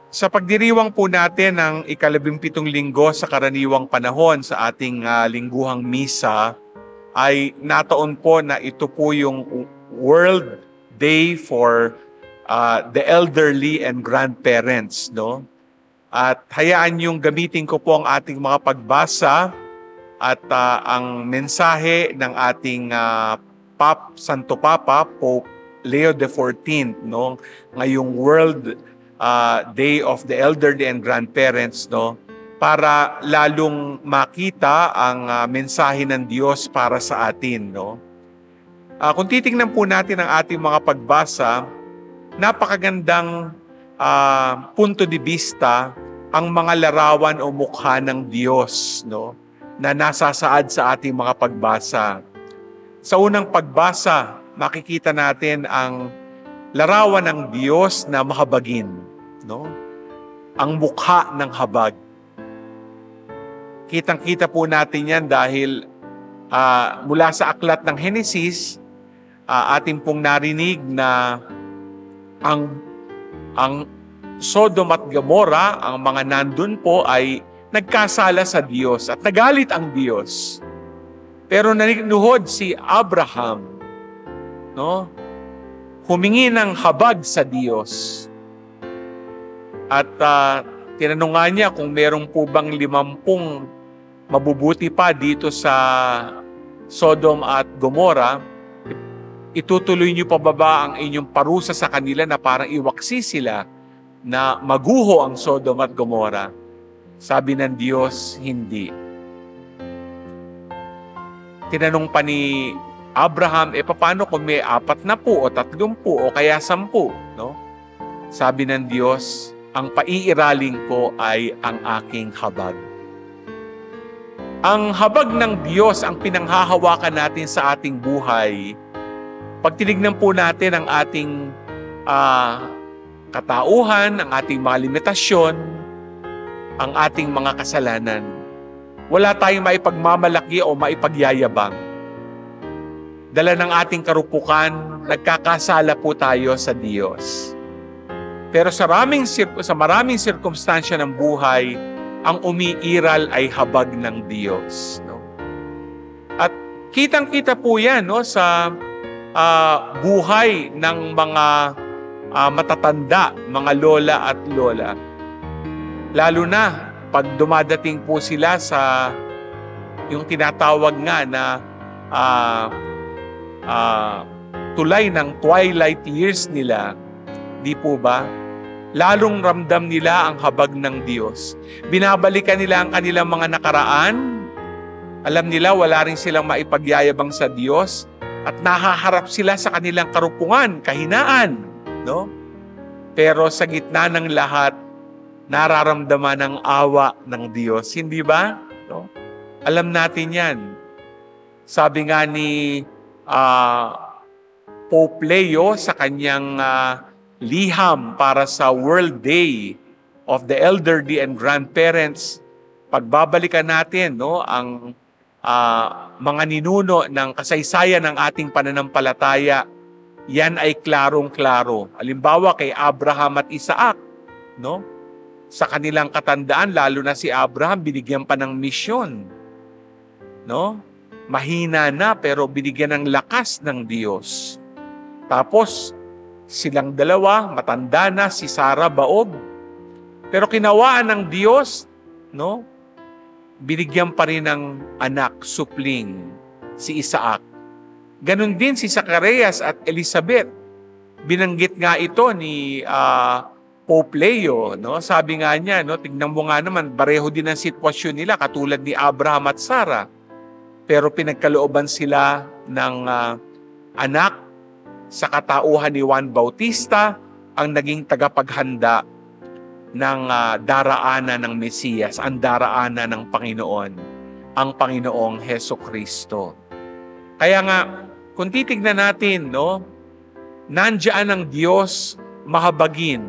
Sa pagdiriwang po natin ng ika-17 linggo sa karaniwang panahon sa ating lingguhang misa, ay nataon po na ito po yung World Day for the Elderly and Grandparents, no? At hayaan yung gamitin ko po ang ating mga pagbasa at ang mensahe ng ating Santo Papa, Pope Leo XIV, no? Ngayong World Day of the Elderly and Grandparents, no? Para lalong makita ang mensahe ng Diyos para sa atin, no? Kung titingnan po natin ang ating mga pagbasa, napakagandang punto de vista ang mga larawan o mukha ng Diyos, no? Na nasasaad sa ating mga pagbasa. Sa unang pagbasa, makikita natin ang larawan ng Diyos na mahabagin, no? Ang mukha ng habag. Kitang-kita po natin yan dahil mula sa aklat ng Henesis, ating pong narinig na ang Sodom at Gomorrah, ang mga nandun po ay nagkasala sa Diyos at nagalit ang Diyos. Pero naninuhod si Abraham, no? Humingi ng habag sa Diyos. At tinanong nga niya kung meron po bang 50 mabubuti pa dito sa Sodom at Gomorrah, itutuloy niyo pa ba ang inyong parusa sa kanila na parang iwaksi sila na maguho ang Sodom at Gomorrah? Sabi ng Diyos, hindi. Tinanong pa ni Abraham, paano kung may 40 o 30 o kaya 10? No? Sabi ng Diyos, ang paiiraling ko ay ang aking habag. Ang habag ng Diyos ang pinanghahawakan natin sa ating buhay. Pag tinignan po natin ang ating katauhan, ang ating mga limitasyon, ang ating mga kasalanan, wala tayong maipagmamalaki o maipagyayabang. Dala ng ating karupukan, nagkakasala po tayo sa Diyos. Pero sa maraming sirkumstansya ng buhay, ang umiiral ay habag ng Diyos. No? At kitang-kita po yan, no, sa buhay ng mga matatanda, mga lola at lola. Lalo na pag dumadating po sila sa yung tinatawag nga na tulay ng twilight years nila, di po ba? Lalong ramdam nila ang habag ng Diyos. Binabalikan nila ang kanilang mga nakaraan. Alam nila wala rin silang maipagyayabang sa Diyos at nahaharap sila sa kanilang karupungan, kahinaan, no? Pero sa gitna ng lahat, nararamdaman ang awa ng Diyos. Hindi ba? No? Alam natin yan. Sabi nga ni Pope Leo sa kanyang liham para sa World Day of the Elderly and Grandparents, pagbabalikan natin, no, ang mga ninuno ng kasaysayan ng ating pananampalataya, yan ay klarong-klaro. Halimbawa kay Abraham at Isaac, no? Sa kanilang katandaan, lalo na si Abraham, binigyan pa ng misyon, no? Mahina na pero binigyan ng lakas ng Diyos. Tapos silang dalawa, matanda na, si Sarah baog. Pero kinawaan ng Diyos, no? Binigyan pa rin ng anak, supling, si Isaac. Ganon din si Zacarias at Elizabeth. Binanggit nga ito ni Pope Leo, no? Sabi nga niya, no, tignan mo nga naman, pareho din ang sitwasyon nila, katulad ni Abraham at Sarah. Pero pinagkalooban sila ng anak sa katauhan ni Juan Bautista, ang naging tagapaghanda ng daraanan ng Mesiyas, ang daraanan ng Panginoon, ang Panginoong Hesukristo. Kaya nga, kung titignan natin, no, nandiyan ang Diyos mahabagin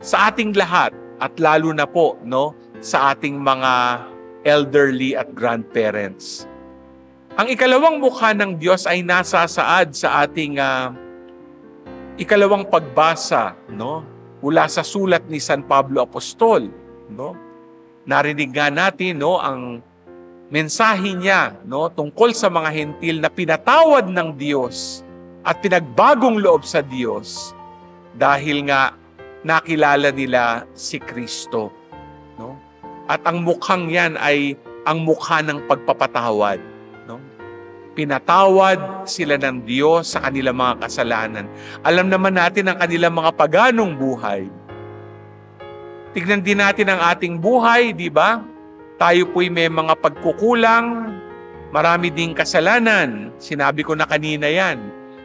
sa ating lahat at lalo na po, no, sa ating mga elderly at grandparents. Ang ikalawang mukha ng Diyos ay nasasaad sa ating ikalawang pagbasa, no? mula sa sulat ni San Pablo Apostol, no? Narinig nga natin, no, ang mensahe niya, no, tungkol sa mga hentil na pinatawad ng Diyos at pinagbagong loob sa Diyos dahil nga nakilala nila si Kristo, no? At ang mukhang yan ay ang mukha ng pagpapatawad, no? Pinatawad sila ng Diyos sa kanilang mga kasalanan. Alam naman natin ang kanilang mga paganong buhay. Tignan din natin ang ating buhay, di ba? Tayo po'y may mga pagkukulang, marami ding kasalanan. Sinabi ko na kanina yan.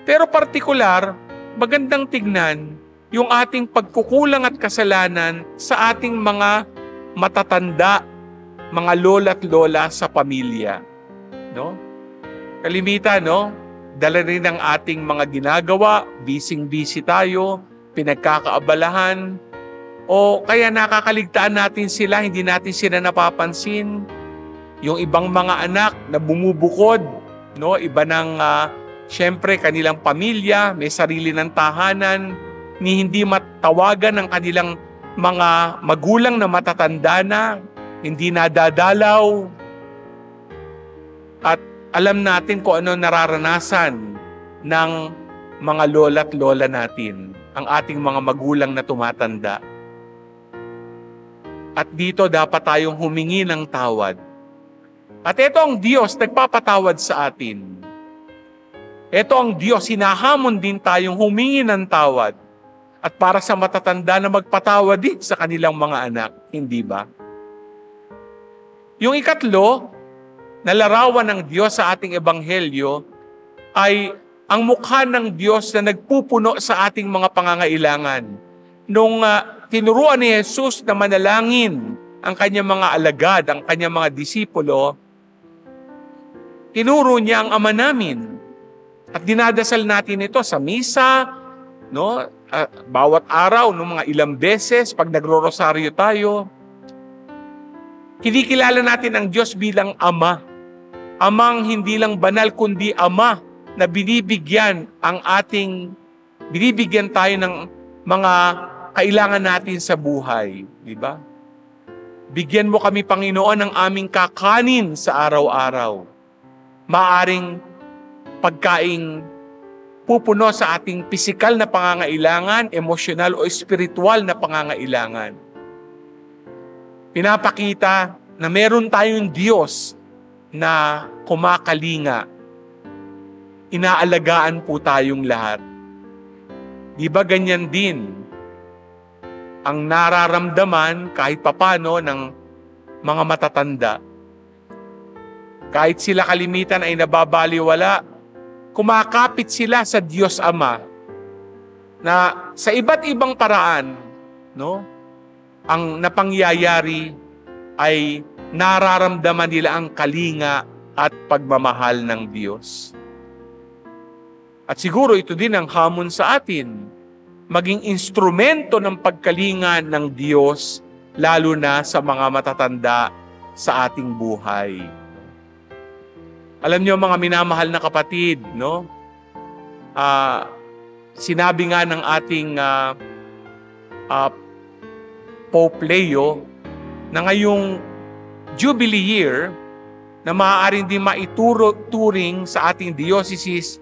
Pero partikular, magandang tignan yung ating pagkukulang at kasalanan sa ating mga matatanda, mga lola't lola sa pamilya. No? Kalimitan, no? Dala rin ang ating mga ginagawa, busy tayo, pinagkakaabalahan, o kaya nakakaligtaan natin sila, hindi natin sila napapansin. Yung ibang mga anak na bumubukod, no? Iba ng, syempre, kanilang pamilya, may sarili ng tahanan, ni hindi matawagan ng kanilang mga magulang na matatanda na, hindi nadadalaw. At alam natin kung ano nararanasan ng mga lola't lola natin, ang ating mga magulang na tumatanda. At dito dapat tayong humingi ng tawad. At ito ang Diyos nagpapatawad sa atin. Ito ang Diyos, hinahamon din tayong humingi ng tawad. At para sa matatanda na magpatawad din sa kanilang mga anak. Hindi ba? Yung ikatlo, na larawan ng Diyos sa ating ebanghelyo ay ang mukha ng Diyos na nagpupuno sa ating mga pangangailangan. Nung tinuruan ni Jesus na manalangin ang kanyang mga alagad, ang kanyang mga disipulo, tinuro niya ang Ama namin. At dinadasal natin ito sa misa, no? Bawat araw, no, mga ilang beses, pag nagro-rosaryo tayo, kinikilala natin ang Diyos bilang Ama. Amang hindi lang banal, kundi Ama na binibigyan tayo ng mga kailangan natin sa buhay. Di ba? Bigyan mo kami, Panginoon, ng aming kakanin sa araw-araw. Maaring pagkaing pupuno sa ating pisikal na pangangailangan, emosyonal o espiritual na pangangailangan. Pinapakita na meron tayong Diyos na kumakalinga. Inaalagaan po tayong lahat. Di ba ganyan din ang nararamdaman kahit papano ng mga matatanda? Kahit sila kalimitan ay nababaliwala, kumakapit sila sa Diyos Ama na sa iba't ibang paraan, no? Ang napangyayari ay nararamdaman nila ang kalinga at pagmamahal ng Diyos. At siguro ito din ang hamon sa atin, maging instrumento ng pagkalinga ng Diyos, lalo na sa mga matatanda sa ating buhay. Alam niyo mga minamahal na kapatid, no? Sinabi nga ng ating Pope Leo na ngayong Jubilee year na maaaring din maituring sa ating diocese,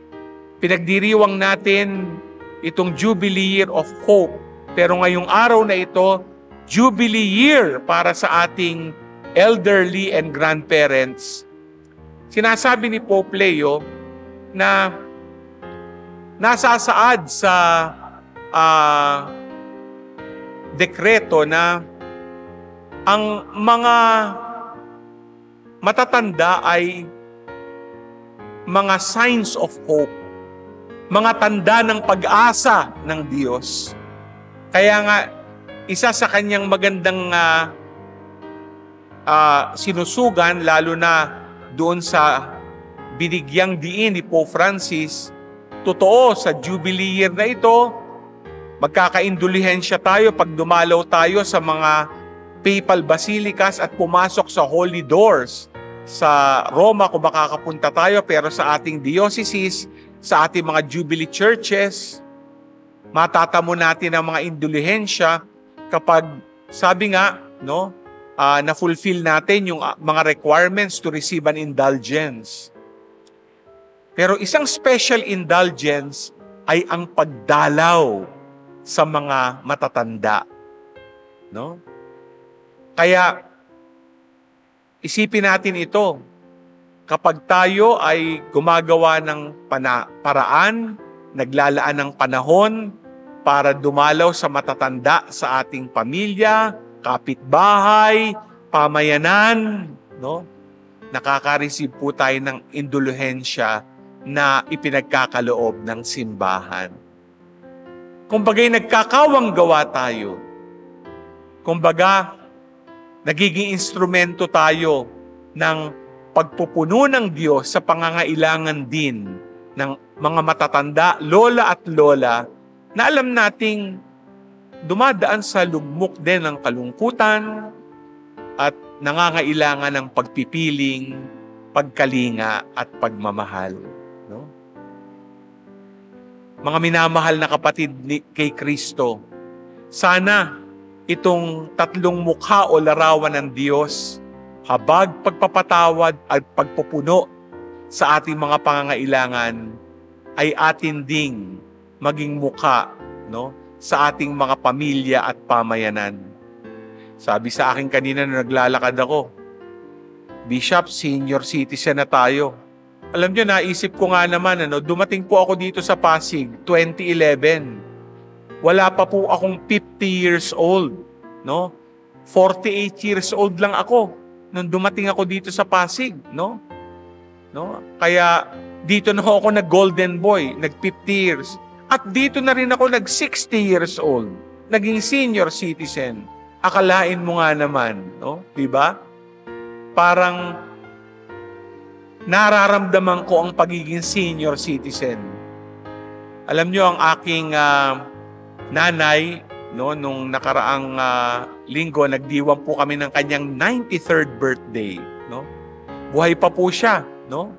pinagdiriwang natin itong Jubilee Year of Hope. Pero ngayong araw na ito, Jubilee Year para sa ating elderly and grandparents. Sinasabi ni Pope Leo na nasasaad sa dekreto na ang mga matatanda ay mga signs of hope, mga tanda ng pag-asa ng Diyos. Kaya nga, isa sa kanyang magandang sinusugan, lalo na doon sa binigyang diin ni Pope Francis, totoo sa Jubilee year na ito, magkakaindulihensya tayo pag dumalaw tayo sa mga papal basilicas at pumasok sa holy doors. Sa Roma kung makakapunta tayo, pero sa ating diocese, sa ating mga Jubilee churches, Matatamo natin ang mga indulhensya kapag, sabi nga, no, na-fulfill natin yung mga requirements to receive an indulgence. Pero isang special indulgence ay ang pagdalaw sa mga matatanda. No? Kaya, isipin natin ito. Kapag tayo ay gumagawa ng paraan, naglalaan ng panahon para dumalaw sa matatanda sa ating pamilya, kapitbahay, pamayanan, no? Nakaka-receive po tayo ng indulhensya na ipinagkakaloob ng simbahan. Kumbaga'y nagkakawang gawa tayo. Kumbaga, nagiging instrumento tayo ng pagpupuno ng Diyos sa pangangailangan din ng mga matatanda, lola at lola, na alam nating dumadaan sa lugmok din ng kalungkutan at nangangailangan ng pagpipiling, pagkalinga at pagmamahal. No? Mga minamahal na kapatid kay Kristo, sana itong tatlong mukha o larawan ng Diyos, habag, pagpapatawad at pagpupuno sa ating mga pangangailangan, ay atin ding maging mukha, no, sa ating mga pamilya at pamayanan. Sabi sa akin kanina na naglalakad ako, Bishop, senior citizen na tayo. Alam niyo, naisip ko nga naman, dumating po ako dito sa Pasig, 2011. Wala pa po akong 50 years old. No? 48 years old lang ako nung dumating ako dito sa Pasig. No? Kaya dito na ako nag-golden boy, nag-50 years. At dito na rin ako nag-60 years old. Naging senior citizen. Akalain mo nga naman, no? Diba? Parang nararamdaman ko ang pagiging senior citizen. Alam nyo, ang aking nanay, no, nung nakaraang linggo, nagdiwang po kami ng kanyang 93rd birthday. No? Buhay pa po siya. No?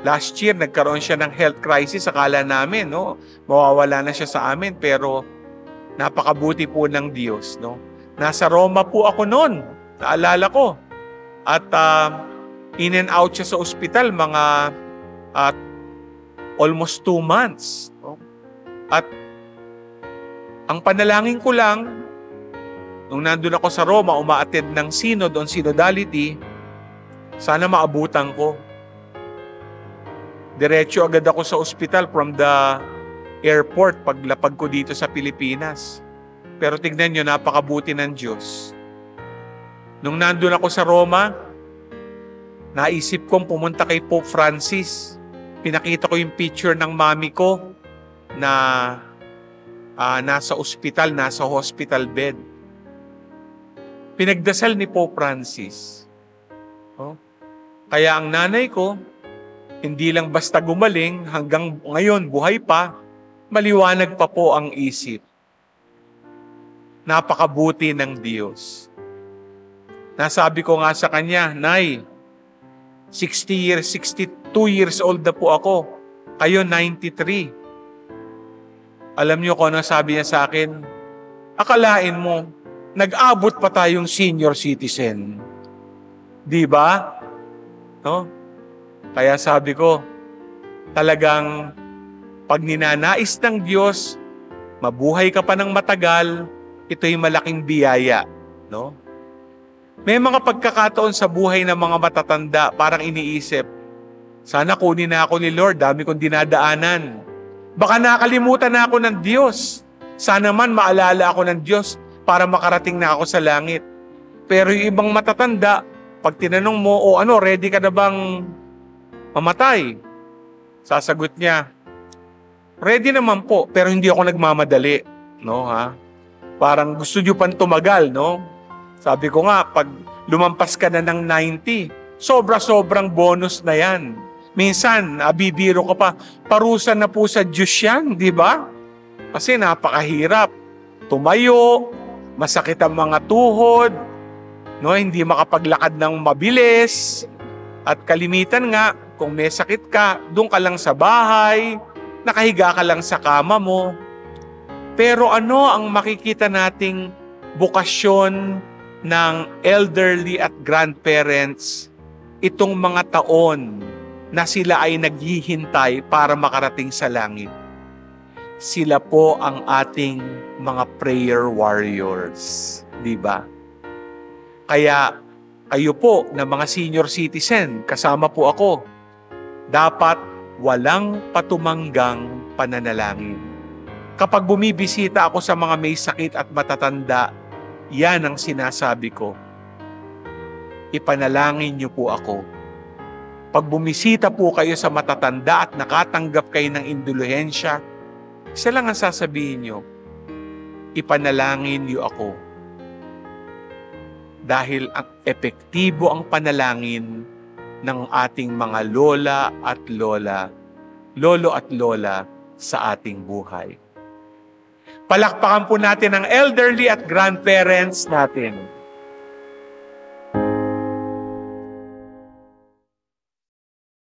Last year, nagkaroon siya ng health crisis. Akala namin, no, mawawala na siya sa amin. Pero napakabuti po ng Diyos. No? Nasa Roma po ako noon. Naalala ko. At in and out siya sa ospital mga almost 2 months. No? At ang panalangin ko lang, nung nandun ako sa Roma, umaattend ng synod on synodality, sana maabutan ko. Diretso agad ako sa ospital from the airport paglapag ko dito sa Pilipinas. Pero tignan nyo, napakabuti ng Diyos. Nung nandun ako sa Roma, naisip kong pumunta kay Pope Francis. Pinakita ko yung picture ng mami ko na nasa ospital, nasa hospital bed. Pinagdasal ni Pope Francis. Oh? Kaya ang nanay ko, hindi lang basta gumaling, hanggang ngayon buhay pa, maliwanag pa po ang isip. Napakabuti ng Diyos. Nasabi ko nga sa kanya, Nay, 62 years old na po ako. Kayo 93. Alam niyo kung ano sabi niya sa akin? Akalain mo, nag-abot pa tayong senior citizen. Di ba? No? Kaya sabi ko, talagang pag ninanais ng Diyos, mabuhay ka pa ng matagal, ito'y malaking biyaya. No? May mga pagkakataon sa buhay ng mga matatanda, parang iniisip, sana kunin na ako ni Lord, dami kong dinadaanan. Baka nakalimutan na ako ng Diyos. Sana man maalala ako ng Diyos para makarating na ako sa langit. Pero yung ibang matatanda, pag tinanong mo, ready ka na bang mamatay? Sasagot niya, ready naman po, pero hindi ako nagmamadali. No, ha? Parang gusto niyo pang tumagal, no? Sabi ko nga, pag lumampas ka na ng 90, sobra-sobrang bonus na yan. Minsan, bibiro ka pa, parusa na po sa Diyos yan, di ba? Kasi napakahirap. Tumayo, masakit ang mga tuhod, no? Hindi makapaglakad ng mabilis. At kalimitan nga, kung may sakit ka, doon ka lang sa bahay, nakahiga ka lang sa kama mo. Pero ano ang makikita nating bukasyon ng elderly at grandparents itong mga taon na sila ay naghihintay para makarating sa langit? Sila po ang ating mga prayer warriors, di ba? Kaya kayo po na mga senior citizen, kasama po ako, dapat walang patumanggang pananalangin. Kapag bumibisita ako sa mga may sakit at matatanda, yan ang sinasabi ko. Ipanalangin niyo po ako. Pag bumisita po kayo sa matatanda at nakatanggap kayo ng indulhensya, isa lang ang sasabihin niyo, ipanalangin niyo ako. Dahil ang epektibo ang panalangin ng ating mga lolo at lola sa ating buhay. Palakpakan po natin ang elderly at grandparents natin.